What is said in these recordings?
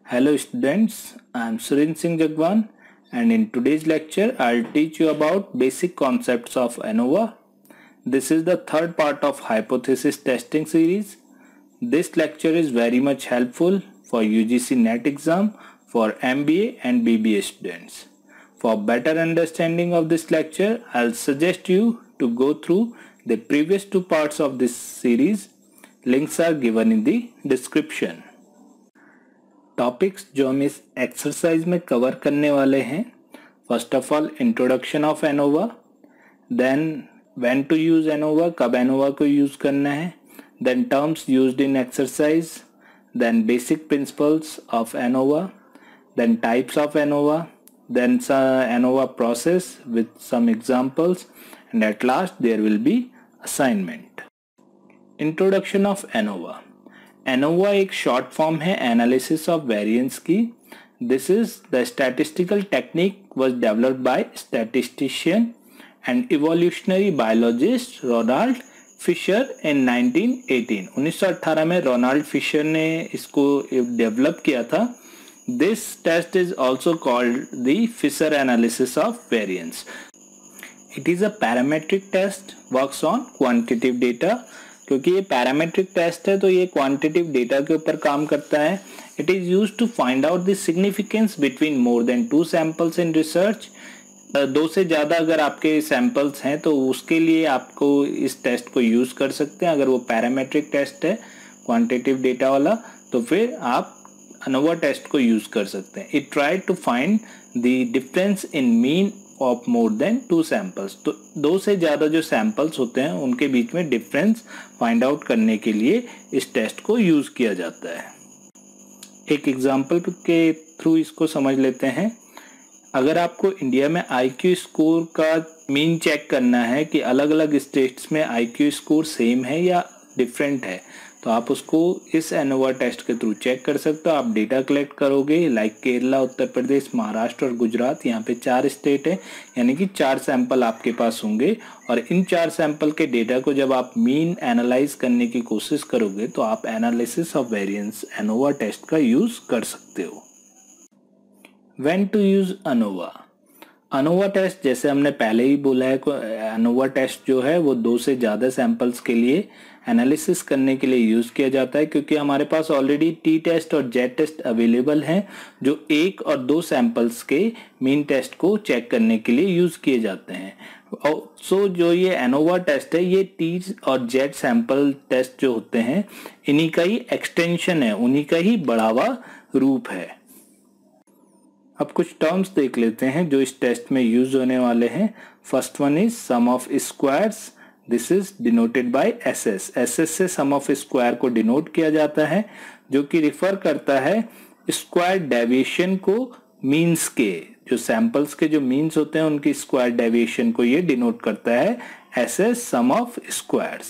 Hello students, I am Surin Singh Jagwan and in today's lecture I'll teach you about basic concepts of ANOVA. This is the third part of hypothesis testing series. This lecture is very much helpful for UGC NET exam for MBA and BBA students. For better understanding of this lecture, I'll suggest you to go through the previous two parts of this series. Links are given in the description. Topics जो हम इस exercise में cover करने वाले हैं, first of all introduction of ANOVA, then when to use ANOVA, कब ANOVA को use करना है, देन terms used in exercise, then basic principles of ANOVA, then types of ANOVA, then ANOVA process with some examples and at last there will be assignment. Introduction of ANOVA. ANOVA एक short form है analysis of variance की. This is the statistical technique was developed by statistician and evolutionary biologist Ronald Fisher in 1918. 1918 में Ronald Fisher ने इसको develop किया था. This test is also called the Fisher analysis of variance. It is a parametric test, works on quantitative data. क्योंकि ये parametric test है तो ये क्वांटिटेटिव डेटा के ऊपर काम करता है. It is used to find out the significance between more than 2 samples in research. 2 से ज़्यादा अगर आपके सैंपल्स हैं तो उसके लिए आपको इस टेस्ट को यूज़ कर सकते हैं. अगर वो पैरामेट्रिक टेस्ट है क्वांटिटेटिव डेटा वाला तो फिर आप एनोवा टेस्ट को यूज़ कर सकते हैं. It try to find the difference in mean of more than 2 samples. तो 2 से ज़्यादा जो सैंपल्स होते हैं उनके बीच में डिफरेंस फाइंड आउट करने के लिए इस टेस्ट को यूज़ किया जाता है. एक एग्जांपल के थ्रू इसको समझ लेते हैं. अगर आपको इंडिया में आईक्यू स्कोर का मीन चेक करना है कि अलग अलग स्टेट्स में आईक्यू स्कोर सेम है या डिफरेंट है, तो आप उसको इस एनोवा टेस्ट के थ्रू चेक कर सकते हो. आप डेटा कलेक्ट करोगे लाइक केरला, उत्तर प्रदेश, महाराष्ट्र और गुजरात. यहाँ पे 4 स्टेट है, यानी कि 4 सैंपल आपके पास होंगे और इन 4 सैंपल के डेटा को जब आप मीन एनालाइज करने की कोशिश करोगे तो आप analysis of variance ANOVA test का यूज कर सकते हो. When to use ANOVA. ANOVA test जैसे हमने पहले ही बोला है, एनोवा टेस्ट जो है वो 2 से ज़्यादा सैंपल्स के लिए एनालिसिस करने के लिए यूज़ किया जाता है. क्योंकि हमारे पास ऑलरेडी टी टेस्ट और जेड टेस्ट अवेलेबल हैं जो 1 और 2 सैंपल्स के मीन टेस्ट को चेक करने के लिए यूज़ किए जाते हैं. सो जो ये एनोवा टेस्ट है ये टी और जेड सैंपल टेस्ट जो होते हैं इन्हीं का ही एक्सटेंशन है, उन्हीं का ही बढ़ावा रूप है. अब कुछ टर्म्स देख लेते हैं जो इस टेस्ट में यूज होने वाले हैं. First one is sum of squares. This is denoted by SS. SS से सम ऑफ स्क्वायर को डिनोट किया जाता है जो कि रिफर करता है स्क्वायर डेविएशन को मीन्स के. जो सैंपल्स के जो मीन्स होते हैं उनकी स्क्वायर डेविएशन को ये डिनोट करता है SS sum of squares.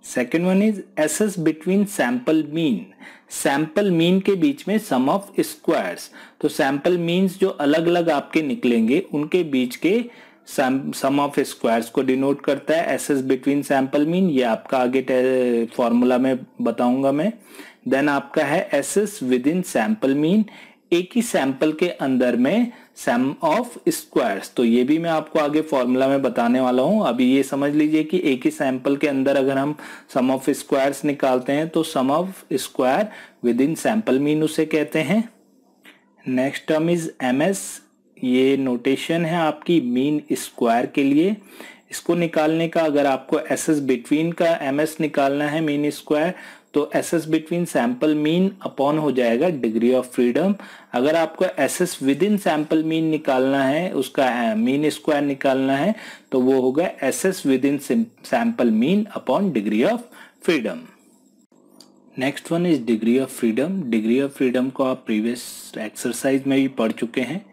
Second one is SS between sample mean. Sample mean के बीच में सम ऑफ स्क्वायर्स. तो सैंपल मीन्स जो अलग अलग आपके निकलेंगे उनके बीच के सम ऑफ स्क्वायर्स को डिनोट करता है एसएस बिटवीन सैंपल मीन. ये आपका आगे फॉर्मूला में बताऊंगा मैं. देन आपका है SS with in sample mean. एक ही सैंपल के अंदर में सम ऑफ स्क्वायर्स. तो ये भी मैं आपको आगे फॉर्मूला में बताने वाला हूं. अभी ये समझ लीजिए कि एक ही सैंपल के अंदर अगर हम सम ऑफ स्क्वायर्स निकालते हैं तो sum of square within sample mean उसे कहते हैं. Next term is MS. ये नोटेशन है आपकी मीन स्क्वायर के लिए. इसको निकालने का अगर आपको एसएस बिटवीन का एमएस निकालना है मीन स्क्वायर तो SS between sample mean upon हो जाएगा डिग्री ऑफ फ्रीडम. अगर आपको SS with in sample mean निकालना है, उसका मीन स्क्वायर निकालना है तो वो होगा SS with in sample mean upon degree of freedom. Next one is degree of freedom. Degree of freedom को आप प्रीवियस एक्सरसाइज में भी पढ़ चुके हैं.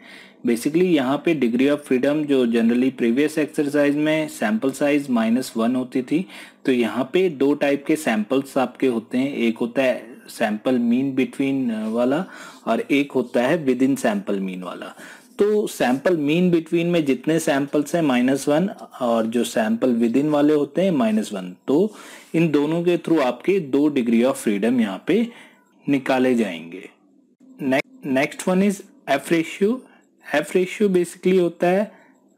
बेसिकली यहाँ पे डिग्री ऑफ फ्रीडम जो जनरली प्रीवियस एक्सरसाइज में सैंपल साइज -1 होती थी, तो यहाँ पे 2 टाइप के सैंपल्स आपके होते हैं. एक होता है सैंपल मीन बिटवीन वाला और एक होता है विद इन सैंपल मीन वाला. तो सैंपल मीन बिटवीन में जितने सैंपल्स हैं -1 और जो सैंपल विद इन वाले होते हैं -1. तो इन दोनों के थ्रू आपके 2 डिग्री ऑफ फ्रीडम यहाँ पे निकाले जाएंगे. Next one is F ratio. F ratio basically होता है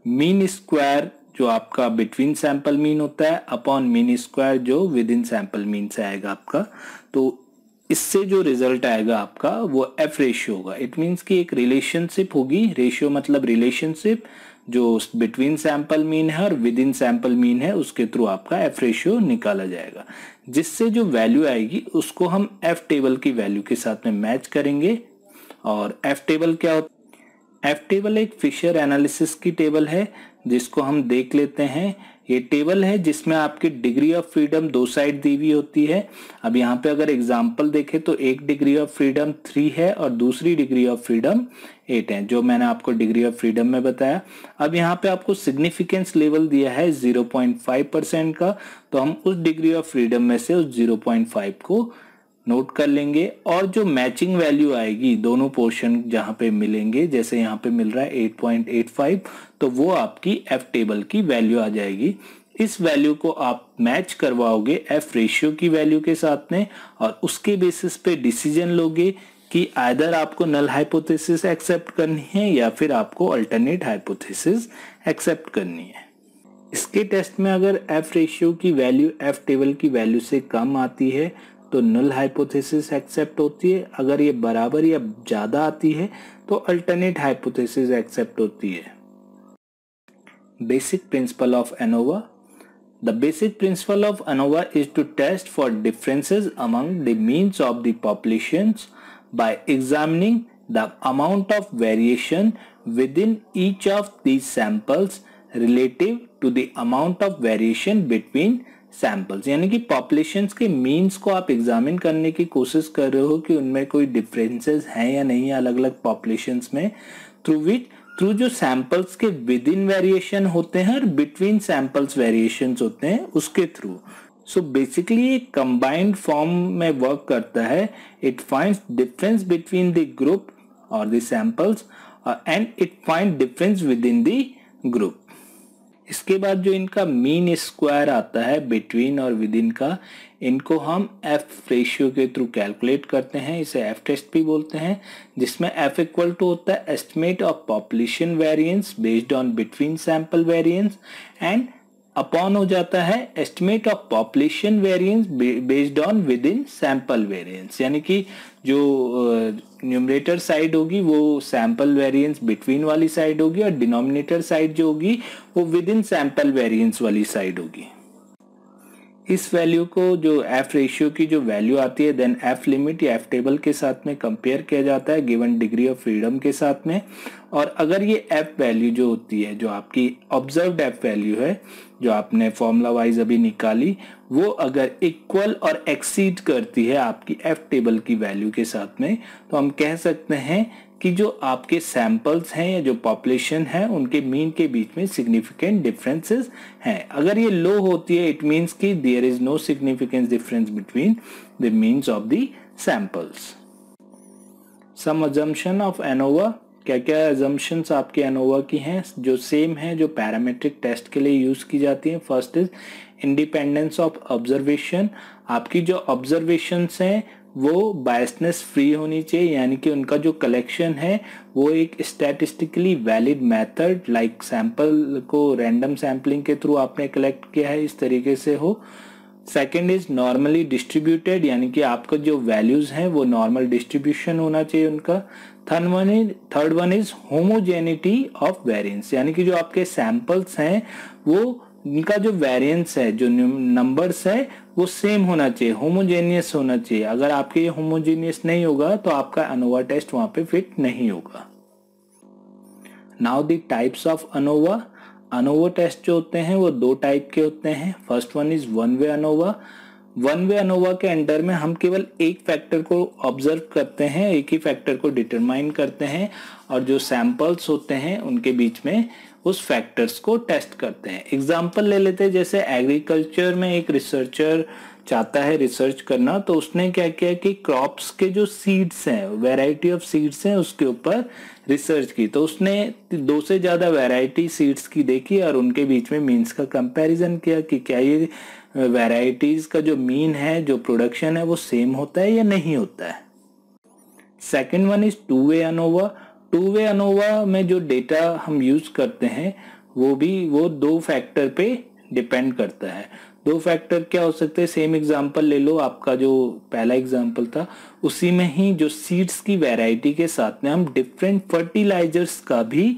मीन स्क्वायर जो आपका बिटवीन सैंपल मीन होता है अपॉन मीन स्क्वायर जो विद इन सैंपल मीन से आएगा आपका। तो इससे जो रिजल्ट आएगा आपका वो एफ रेशियो होगा। इट मीन्स कि एक रिलेशनशिप होगी, रेशियो मतलब रिलेशनशिप जो बिटवीन सैंपल मीन है और विद इन सैंपल मीन है, उसके थ्रू आपका एफ रेशियो निकाला जाएगा, जिससे जो वैल्यू आएगी उसको हम एफ टेबल की वैल्यू के साथ में मैच करेंगे। और एफ टेबल क्या होता है? एफ टेबल एक फिशर एनालिसिस की टेबल है जिसको हम देख लेते हैं। ये टेबल है जिसमें आपकी डिग्री ऑफ फ्रीडम दो साइड दी हुई होती है। अब यहाँ पे अगर एग्जांपल देखें तो एक डिग्री ऑफ फ्रीडम 3 है और दूसरी डिग्री ऑफ फ्रीडम 8 है, जो मैंने आपको डिग्री ऑफ फ्रीडम में बताया। अब यहाँ पे आपको सिग्निफिकेंस लेवल दिया है 0.5% का, तो हम उस डिग्री ऑफ फ्रीडम में से उस 0.5 को नोट कर लेंगे। और जो मैचिंग वैल्यू आएगी दोनों पोर्शन जहां पे मिलेंगे, जैसे यहाँ पे मिल रहा है 8.85, तो वो आपकी एफ टेबल की वैल्यू आ जाएगी। इस वैल्यू को आप मैच करवाओगे एफ रेशियो की वैल्यू के साथ में और उसके बेसिस पे डिसीजन लोगे कि आइदर आपको नल हाइपोथेसिस एक्सेप्ट करनी है या फिर आपको अल्टरनेट हाइपोथेसिस एक्सेप्ट करनी है। इसके टेस्ट में अगर एफ रेशियो की वैल्यू एफ टेबल की वैल्यू से कम आती है तो नल हाइपोथेसिस एक्सेप्ट होती है, अगर ये बराबर या ज्यादा आती है तो अल्टरनेट हाइपोथेसिस एक्सेप्ट होती है। Basic principle of ANOVA. The basic principle of ANOVA is to test for differences among the means of the populations by examining the amount of variation within each of these samples relative to the amount of variation between samples. यानी कि populations के means को आप examine करने की कोशिश कर रहे हो कि उनमें कोई डिफरेंसेस हैं या नहीं अलग अलग पॉपुलेशंस में, थ्रू जो सैंपल्स के विद इन वेरिएशन होते हैं और बिटवीन सैंपल्स वेरिएशंस होते हैं उसके थ्रू। सो बेसिकली ये कंबाइंड फॉर्म में वर्क करता है। It finds difference between the group और the samples and it find difference within the group. इसके बाद जो इनका मीन स्क्वायर आता है बिटवीन और विद इन का, इनको हम एफ रेशियो के थ्रू कैलकुलेट करते हैं, इसे एफ टेस्ट भी बोलते हैं, जिसमें एफ इक्वल टू होता है estimate of population variance based on between sample variance and upon हो जाता है estimate of population variance based on with in sample variance. यानी कि जो न्यूमरेटर साइड होगी वो सैंपल वेरिएंस बिटवीन वाली साइड होगी और डिनोमिनेटर साइड जो होगी वो विद इन सैंपल वेरिएंस वाली साइड होगी। इस वैल्यू को जो एफ रेशियो की जो वैल्यू आती है देन एफ लिमिट या एफ टेबल के साथ में कंपेयर किया जाता है गिवन डिग्री ऑफ फ्रीडम के साथ में। और अगर ये एफ वैल्यू जो होती है, जो आपकी ऑब्जर्व्ड एफ वैल्यू है जो आपने फॉर्मूला वाइज अभी निकाली, वो अगर इक्वल और एक्सीड करती है आपकी एफ टेबल की वैल्यू के साथ में, तो हम कह सकते हैं कि जो आपके सैंपल्स हैं या जो पॉपुलेशन है उनके मीन के बीच में सिग्निफिकेंट डिफरेंसेस हैं। अगर ये लो होती है इट मींस कि there is no significant difference between the means of the samples. Some assumption of ANOVA. क्या क्या अजम्पशंस आपके एनोवा की हैं जो सेम है जो पैरामीट्रिक टेस्ट के लिए यूज की जाती हैं। First is independence of observation. आपकी जो ऑब्जर्वेशंस हैं वो बायसनेस फ्री होनी चाहिए, यानी कि उनका जो कलेक्शन है वो एक statistically valid method like sample को रैंडम सैम्पलिंग के थ्रू आपने कलेक्ट किया है इस तरीके से हो। सेकेंड इज नॉर्मली डिस्ट्रीब्यूटेड, यानी कि आपका जो वैल्यूज हैं वो नॉर्मल डिस्ट्रीब्यूशन होना चाहिए उनका। Third one is homogeneity of variance, यानी कि जो आपके सैंपल्स हैं वो इनका जो वेरिएंस है जो नंबर्स है वो सेम होना चाहिए, होमोजेनियस होना चाहिए। अगर आपके ये होमोजेनियस नहीं होगा तो आपका अनोवा टेस्ट वहां पे फिट नहीं होगा। Now the types of ANOVA. ANOVA test जो होते हैं वो दो टाइप के होते हैं। First one is one way ANOVA. One way ANOVA के अंडर में हम केवल एक फैक्टर को ऑब्जर्व करते हैं, एक ही फैक्टर को डिटरमाइन करते हैं और जो सैंपल्स होते हैं उनके बीच में उस फैक्टर्स को टेस्ट करते हैं। एग्जाम्पल ले लेते हैं, जैसे एग्रीकल्चर में एक रिसर्चर चाहता है रिसर्च करना, तो उसने क्या किया कि क्रॉप्स के जो सीड्स हैं, वैरायटी ऑफ सीड्स हैं, उसके ऊपर रिसर्च की। तो उसने 2 से ज्यादा वैरायटी सीड्स की देखी और उनके बीच में मीन्स का कंपैरिजन किया कि क्या ये वैरायटीज का जो मीन है, जो प्रोडक्शन है वो सेम होता है या नहीं होता है। Second one is two way ANOVA. Two way ANOVA में जो डेटा हम यूज करते हैं वो दो फैक्टर पे डिपेंड करता है। दो फैक्टर क्या हो सकते हैं, सेम एग्जांपल ले लो, आपका जो पहला एग्जांपल था उसी में ही जो सीड्स की वैरायटी के साथ में हम डिफरेंट फर्टिलाइजर्स का भी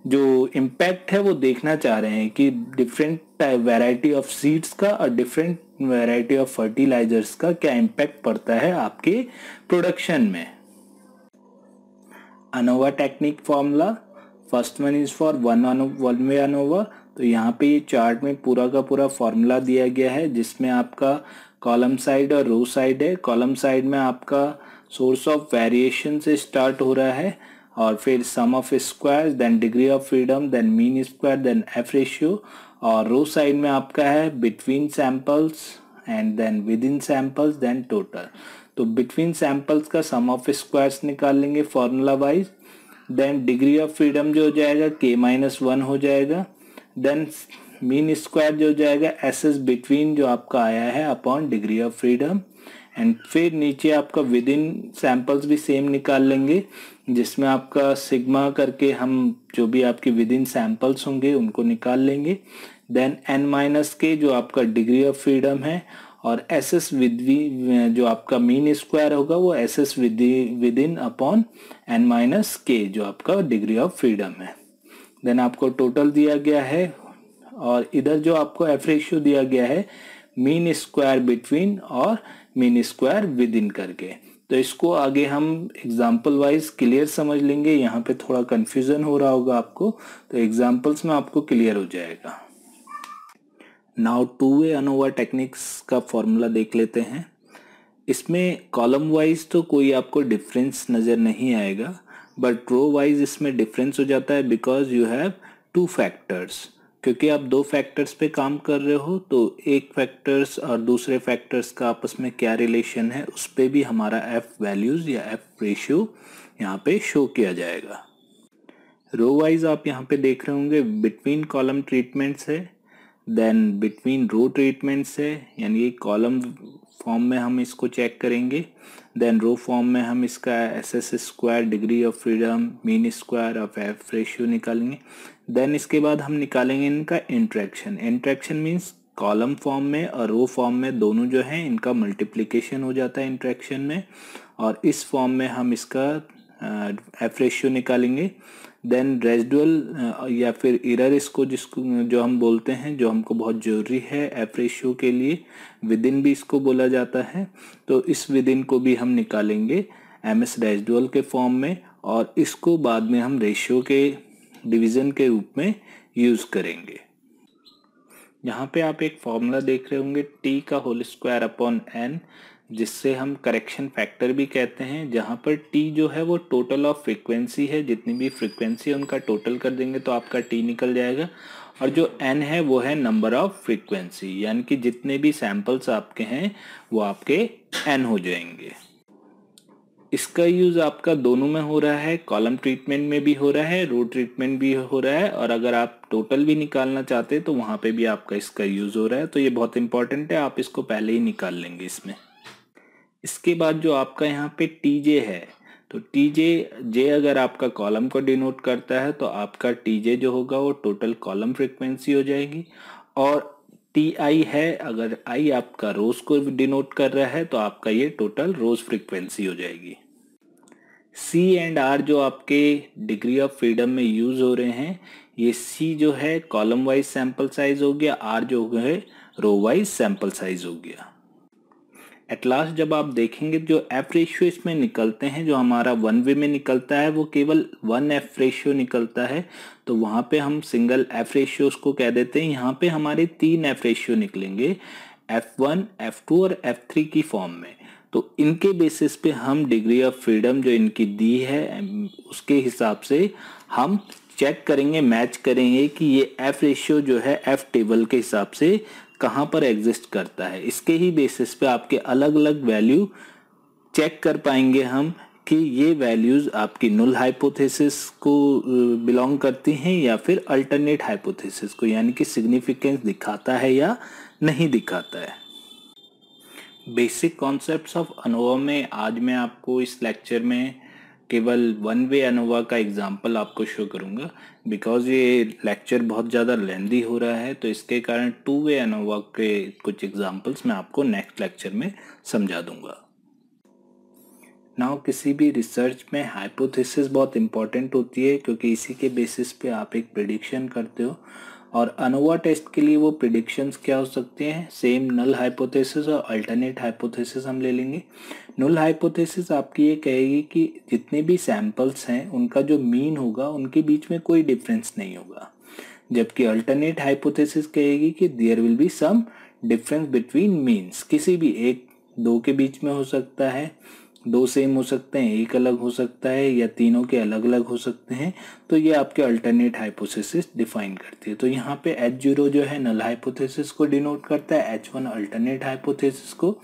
जो इम्पैक्ट है वो देखना चाह रहे हैं कि डिफरेंट वैरायटी ऑफ सीड्स का और डिफरेंट वैरायटी ऑफ फर्टिलाइजर्स का क्या इम्पैक्ट पड़ता है आपके प्रोडक्शन में। ANOVA technique formula, first one is for one way ANOVA. तो यहाँ पे ये चार्ट में पूरा का पूरा फॉर्मूला दिया गया है जिसमें आपका कॉलम साइड और रो साइड है। कॉलम साइड में आपका सोर्स ऑफ वेरिएशन से स्टार्ट हो रहा है और फिर sum of squares, then degree of freedom, then mean square, then F ratio. और रो साइड में आपका है between samples and then within samples, then total. तो बिटवीन सैंपल्स का सम ऑफ स्क्वायर्स निकाल लेंगे formula wise, then degree of freedom जो हो जाएगा k-1 हो जाएगा, देन मीन स्क्वायर जो हो जाएगा SS बिटवीन जो आपका आया है upon degree of freedom. And फिर नीचे आपका विद इन सैंपल्स भी सेम निकाल लेंगे जिसमें आपका सिग्मा करके हम जो भी आपके विद इन सैंपल्स होंगे उनको निकाल लेंगे। देन n-k जो आपका डिग्री ऑफ फ्रीडम है और SS जो आपका मीन स्क्वायर होगा वो SS with in upon n-k जो आपका डिग्री ऑफ फ्रीडम है। देन आपको टोटल दिया गया है और इधर जो आपको एफ रेशियो दिया गया है मीन स्क्वायर बिटवीन और मीन स्क्वायर विद इन करके। तो इसको आगे हम एग्जाम्पल वाइज क्लियर समझ लेंगे, यहाँ पे थोड़ा कंफ्यूजन हो रहा होगा आपको, तो एग्जाम्पल्स में आपको क्लियर हो जाएगा। Now two way ANOVA techniques का फॉर्मूला देख लेते हैं। इसमें कॉलम वाइज तो कोई आपको डिफरेंस नज़र नहीं आएगा, बट रो वाइज इसमें डिफरेंस हो जाता है because you have two factors. क्योंकि आप दो फैक्टर्स पे काम कर रहे हो तो एक फैक्टर्स और दूसरे फैक्टर्स का आपस में क्या रिलेशन है उस पे भी हमारा एफ वैल्यूज या एफ रेशियो यहाँ पे शो किया जाएगा। रो वाइज आप यहाँ पे देख रहे होंगे बिटवीन कॉलम ट्रीटमेंट्स है, देन बिटवीन रो ट्रीटमेंट्स है, यानी कि कॉलम फॉर्म में हम इसको चेक करेंगे, देन रो फॉर्म में हम इसका SS square, degree of freedom, mean square of F ratio निकालेंगे। देन इसके बाद हम निकालेंगे इनका interaction. Interaction means column form में और रो फॉर्म में दोनों जो है इनका मल्टीप्लिकेशन हो जाता है इंट्रैक्शन में, और इस फॉर्म में हम इसका एफ रेशियो निकालेंगे। देन रेजिडुअल या फिर एरर इसको जो हम बोलते हैं, जो हमको बहुत ज़रूरी है एफ रेशियो के लिए, विद इन भी इसको बोला जाता है। तो इस विद इन को भी हम निकालेंगे MS रेजिडुअल के फॉर्म में और इसको बाद में हम रेशियो के डिवीज़न के रूप में यूज़ करेंगे। यहाँ पे आप एक फॉर्मूला देख रहे होंगे t का होल स्क्वायर अपॉन n, जिससे हम करेक्शन फैक्टर भी कहते हैं, जहाँ पर t जो है वो टोटल ऑफ फ्रीक्वेंसी है, जितनी भी फ्रीक्वेंसी है उनका टोटल कर देंगे तो आपका t निकल जाएगा, और जो n है वो है नंबर ऑफ फ्रीक्वेंसी, यानी कि जितने भी सैंपल्स आपके हैं वो आपके n हो जाएंगे। इसका यूज़ आपका दोनों में हो रहा है, कॉलम ट्रीटमेंट में भी हो रहा है, रो ट्रीटमेंट भी हो रहा है, और अगर आप टोटल भी निकालना चाहते हैं तो वहाँ पे भी आपका इसका यूज़ हो रहा है। तो ये बहुत इंपॉर्टेंट है, आप इसको पहले ही निकाल लेंगे इसमें। इसके बाद जो आपका यहाँ पे TJ है, तो TJ अगर आपका कॉलम को डिनोट करता है तो आपका TJ जो होगा वो टोटल कॉलम फ्रिक्वेंसी हो जाएगी, और TI है अगर I आपका रोज को डिनोट कर रहा है तो आपका ये टोटल रोज फ्रिक्वेंसी हो जाएगी। C एंड R जो आपके डिग्री ऑफ फ्रीडम में यूज हो रहे हैं, ये C जो है कॉलम वाइज सैंपल साइज हो गया, R जो है रो वाइज सैंपल साइज हो गया। एट लास्ट जब आप देखेंगे जो एफ रेशियो इसमें निकलते हैं, जो हमारा वन वे में निकलता है वो केवल 1 एफ रेशियो निकलता है, तो वहाँ पे हम सिंगल एफ रेशियो उसको कह देते हैं। यहाँ पे हमारे 3 एफ रेशियो निकलेंगे, F1, F2 और F3 की फॉर्म में। तो इनके बेसिस पे हम डिग्री ऑफ फ्रीडम जो इनकी दी है उसके हिसाब से हम चेक करेंगे, मैच करेंगे कि ये एफ रेशियो जो है एफ टेबल के हिसाब से कहाँ पर एग्जिस्ट करता है। इसके ही बेसिस पे आपके अलग अलग वैल्यू चेक कर पाएंगे हम कि ये वैल्यूज आपकी नुल हाइपोथेसिस को बिलोंग करती हैं या फिर अल्टरनेट हाइपोथेसिस को, यानी कि सिग्निफिकेंस दिखाता है या नहीं दिखाता है। बेसिक कॉन्सेप्ट्स ऑफ अनोवा में आज मैं आपको इस लेक्चर में केवल वन वे अनोवा का एग्जांपल आपको शो करूंगा, बिकॉज ये लेक्चर बहुत ज़्यादा लेंदी हो रहा है, तो इसके कारण टू वे अनोवा के कुछ एग्जांपल्स मैं आपको नेक्स्ट लेक्चर में समझा दूंगा। नाउ किसी भी रिसर्च में हाइपोथेसिस बहुत इंपॉर्टेंट होती है, क्योंकि इसी के बेसिस पे आप एक प्रिडिक्शन करते हो। और अनोवा टेस्ट के लिए वो प्रिडिक्शंस क्या हो सकते हैं, सेम नल हाइपोथेसिस और अल्टरनेट हाइपोथेसिस हम ले लेंगे। नल हाइपोथेसिस आपकी ये कहेगी कि जितने भी सैंपल्स हैं उनका जो मीन होगा उनके बीच में कोई डिफरेंस नहीं होगा, जबकि अल्टरनेट हाइपोथेसिस कहेगी कि there will be some difference between means. किसी भी एक दो के बीच में हो सकता है, दो सेम हो सकते हैं, एक अलग हो सकता है, या तीनों के अलग अलग हो सकते हैं। तो ये आपके अल्टरनेट हाइपोथेसिस डिफाइन करती है। तो यहाँ पे H0 जो है नल हाइपोथेसिस को डिनोट करता है, H1 अल्टरनेट हाइपोथेसिस को,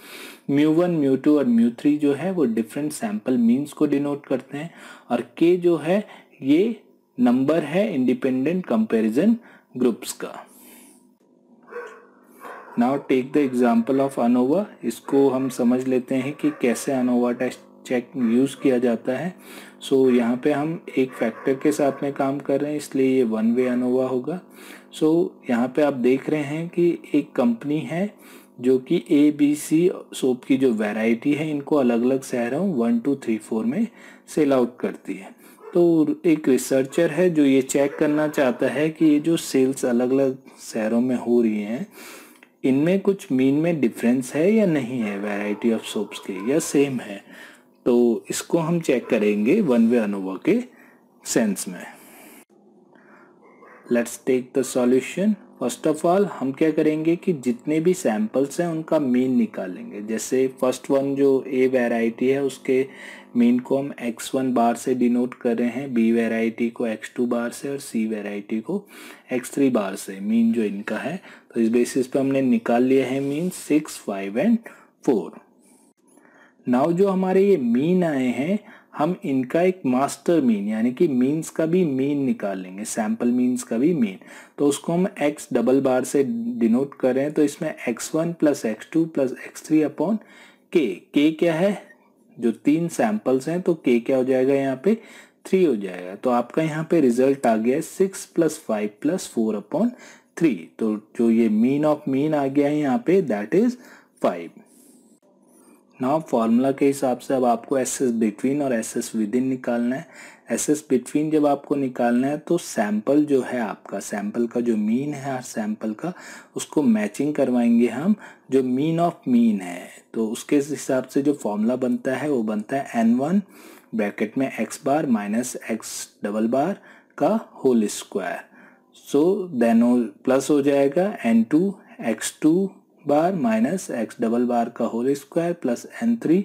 μ1 μ2 और μ3 जो है वो डिफरेंट सैंपल मीन्स को डिनोट करते हैं, और K जो है ये नंबर है इंडिपेंडेंट कंपैरिजन ग्रुप्स का। Now take the example of ANOVA. इसको हम समझ लेते हैं कि कैसे अनोवा टेस्ट चेक यूज़ किया जाता है। सो यहाँ पे हम एक फैक्टर के साथ में काम कर रहे हैं, इसलिए ये वन वे अनोवा होगा। सो यहाँ पे आप देख रहे हैं कि एक कंपनी है जो कि ABC सोप की जो वैरायटी है इनको अलग अलग शहरों 1 2 3 4 में सेल आउट करती है। तो एक रिसर्चर है जो ये चेक करना चाहता है कि ये जो सेल्स अलग अलग शहरों में हो रही हैं इनमें कुछ मीन में डिफरेंस है या नहीं है वैरायटी ऑफ सोप्स के, या सेम है। तो इसको हम चेक करेंगे वन वे अनोवा के सेंस में। Let's take the solution. First of all हम क्या करेंगे कि जितने भी सैंपल्स हैं उनका मीन निकालेंगे। जैसे फर्स्ट वन जो A वैरायटी है उसके मीन को हम x1 बार से डिनोट कर रहे हैं, B वैरायटी को x2 बार से और C वैरायटी को x3 बार से, मीन जो इनका है। तो इस बेसिस पे हमने निकाल लिया है मीन 6, 5 एंड 4। नाउ जो हमारे ये मीन आए हैं हम इनका एक मास्टर मीन यानी कि मीन्स का भी मीन निकालेंगे, सैंपल मीन्स का भी मीन। तो उसको हम x डबल बार से डिनोट कर रहे हैं। तो इसमें x1 plus x2 plus x3 upon k। k क्या है, जो 3 सैंपल्स हैं, तो k क्या हो जाएगा यहाँ पे 3 हो जाएगा। तो आपका यहाँ पे रिजल्ट आ गया है 6 प्लस 5 प्लस 4 अपॉन 3। तो जो ये मीन ऑफ मीन आ गया है यहाँ पे दैट इज 5। नाउ फॉर्मूला के हिसाब से अब आपको एसएस बिटवीन और एसएस विद इन निकालना है। एसएस बिटवीन जब आपको निकालना है तो सैंपल जो है आपका, सैंपल का जो मीन है हर सैंपल का, उसको मैचिंग करवाएंगे हम जो मीन ऑफ मीन है। तो उसके हिसाब से जो फॉर्मूला बनता है वो बनता है n1 ब्रैकेट में x bar minus x double bar का whole square. So then plus हो जाएगा n2 x2 bar minus x double bar का whole square plus n3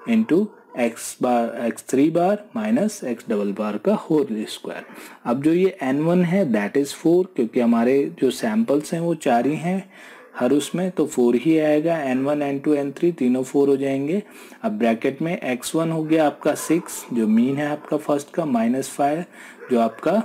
into x3 bar minus x double bar का whole square. अब जो ये n1 है that is 4, क्योंकि हमारे जो सैंपल्स हैं वो 4 ही हैं हर उसमें, तो 4 ही आएगा। n1 n2 n3 तीनों 4 हो जाएंगे। अब ब्रैकेट में x1 हो गया आपका 6 जो मीन है आपका फर्स्ट का, माइनस 5 जो आपका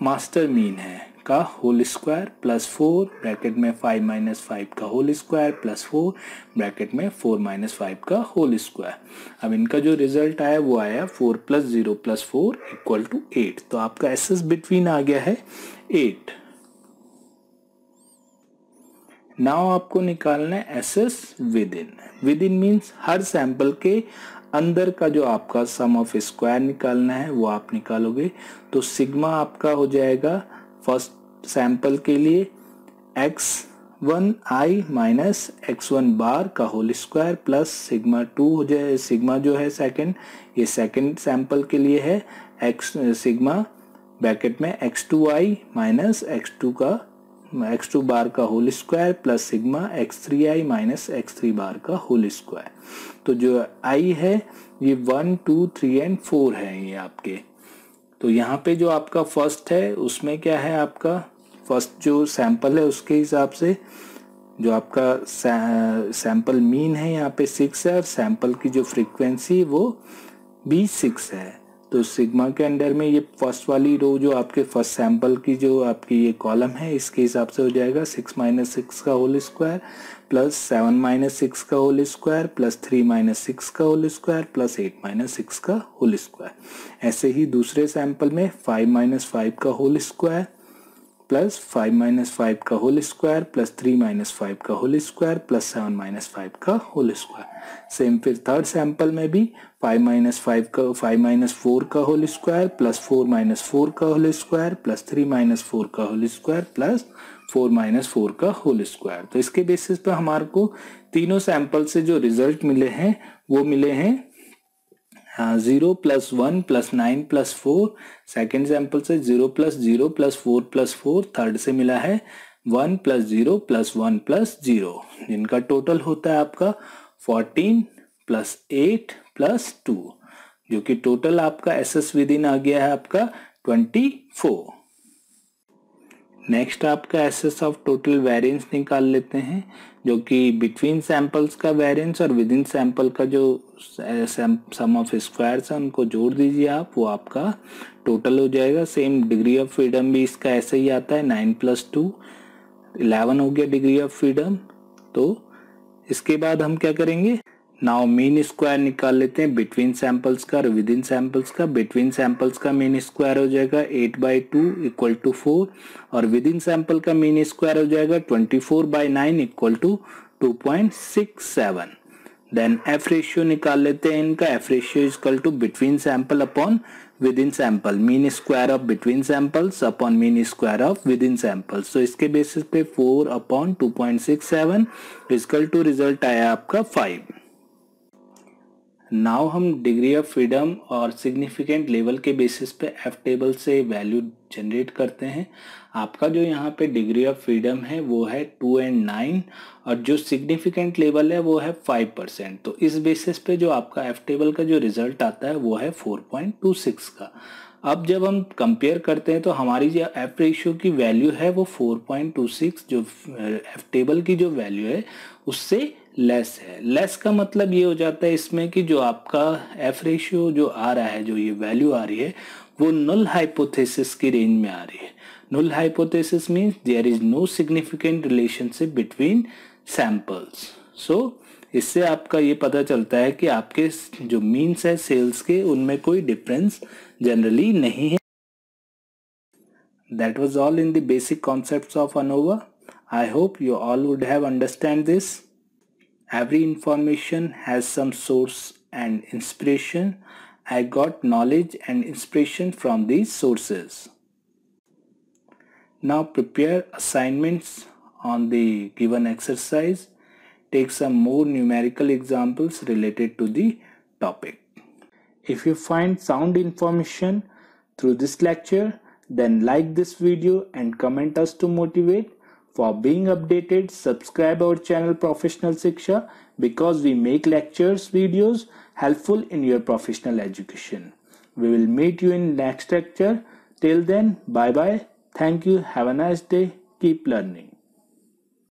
मास्टर मीन है का होल स्क्वायर प्लस 4 ब्रैकेट में 5 माइनस 5 का होल स्क्वायर प्लस 4 ब्रैकेट में 4 माइनस 5 का होल स्क्वायर। अब इनका जो रिजल्ट आया वो आया 4 प्लस 0 प्लस 4 इक्वल टू 8। तो आपका एसएस बिटवीन आ गया है 8। नाउ आपको निकालना है SS with in. With in means her sample के अंदर का जो आपका सम ऑफ स्क्वायर निकालना है वो आप निकालोगे। तो सिग्मा आपका हो जाएगा फर्स्ट सैंपल के लिए x1 i माइनस x1 बार का होल स्क्वायर प्लस सिग्मा 2 हो जाए, सिग्मा जो है सेकंड, ये सेकंड सैंपल के लिए है x सिग्मा ब्रैकेट में x2i माइनस x2 बार का whole square plus sigma x3i minus x3 bar का होल स्क्वायर। तो जो i है ये 1 2 3 एंड 4 है ये आपके। तो यहाँ पे जो आपका फर्स्ट है उसमें क्या है, आपका फर्स्ट जो सैंपल है उसके हिसाब से जो आपका सैंपल मीन है यहाँ पे 6 है और सैंपल की जो फ्रीक्वेंसी वो भी 6 है। तो सिग्मा के अंडर में ये फर्स्ट वाली रो जो आपके फर्स्ट सैंपल की जो आपकी ये कॉलम है इसके हिसाब से हो जाएगा 6 माइनस 6 का होल स्क्वायर प्लस 7 माइनस 6 का होल स्क्वायर प्लस 3 माइनस 6 का होल स्क्वायर प्लस 8 माइनस 6 का होल स्क्वायर। ऐसे ही दूसरे सैंपल में 5 माइनस 5 का होल स्क्वायर प्लस 5 माइनस 5 का होल स्क्वायर प्लस 3 माइनस 5 का होल स्क्वायर प्लस 7 माइनस 5 का होल स्क्वायर। सेम फिर थर्ड सैंपल में भी 5 माइनस 4 का होल स्क्वायर प्लस 4 माइनस 4 का होल स्क्वायर प्लस 3 माइनस 4 का होल स्क्वायर प्लस 4 माइनस 4 का होल स्क्वायर। तो इसके बेसिस पर हमारे को तीनों सैंपल से जो रिजल्ट मिले हैं वो मिले हैं 0 plus 1 plus 9 plus 4। Second sample से 0 प्लस 0 प्लस 4 प्लस 4। थर्ड से मिला है 1 प्लस 0 प्लस 1 प्लस 0, जिनका टोटल होता है आपका 14 प्लस 8 प्लस 2, जो कि टोटल आपका एसएस विदिन आ गया है आपका 24। नेक्स्ट आपका एसएस ऑफ टोटल वेरिएंस निकाल लेते हैं, जो कि बिटवीन सैंपल्स का वेरिएंस और विद इन सैंपल का जो सम ऑफ स्क्वायर्स है उनको जोड़ दीजिए आप, वो आपका टोटल हो जाएगा। सेम डिग्री ऑफ फ्रीडम भी इसका ऐसे ही आता है, 9 प्लस 2 11 हो गया डिग्री ऑफ फ्रीडम। तो इसके बाद हम क्या करेंगे, नाउ मीन स्क्वायर निकाल लेते हैं बिटवीन सैंपल्स का और विद इन सैंपल्स का। बिटवीन सैंपल्स का मीन स्क्वायर हो जाएगा 8/2 इक्वल टू 4 और विद इन सैंपल का मीन स्क्वायर हो जाएगा 24/9 equal to 2.67। Then F ratio निकाल लेते हैं इनका। F ratio equal to between sample upon within sample, mean square of between samples upon mean square of within samples. तो इसके basis पे 4/2.67 इक्वल टू रिजल्ट आया आपका 5। Now हम डिग्री ऑफ फ्रीडम और सिग्निफिकेंट लेवल के basis पे F table से वैल्यू जनरेट करते हैं। आपका जो यहाँ पे डिग्री ऑफ फ्रीडम है वो है 2 and 9 और जो सिग्निफिकेंट लेवल है वो है 5%। तो इस बेसिस पे जो आपका एफ टेबल का जो रिजल्ट आता है वो है 4.26 का। अब जब हम कंपेयर करते हैं तो हमारी जो एफ रेशियो की वैल्यू है वो 4.26 जो एफ टेबल की जो वैल्यू है उससे लेस है। लेस का मतलब ये हो जाता है इसमें कि जो आपका एफ रेशियो जो आ रहा है, जो ये वैल्यू आ रही है वो null हाइपोथेसिस की रेंज में आ रही है। null hypothesis means there is no significant relationship between samples. So इससे आपका ये पता चलता है कि आपके जो मीन्स है सेल्स के उनमें कोई डिफरेंस जनरली नहीं है। That was all in the basic concepts of ANOVA. I hope you all would have understand this. Every information has some source and inspiration. I got knowledge and inspiration from these sources. Now prepare assignments on the given exercise. Take some more numerical examples related to the topic. If you find sound information through this lecture, then like this video and comment us to motivate. For being updated, subscribe our channel Professional Shiksha because we make lectures videos helpful in your professional education. We will meet you in next lecture. Till then, bye bye. Thank you. Have a nice day. Keep learning.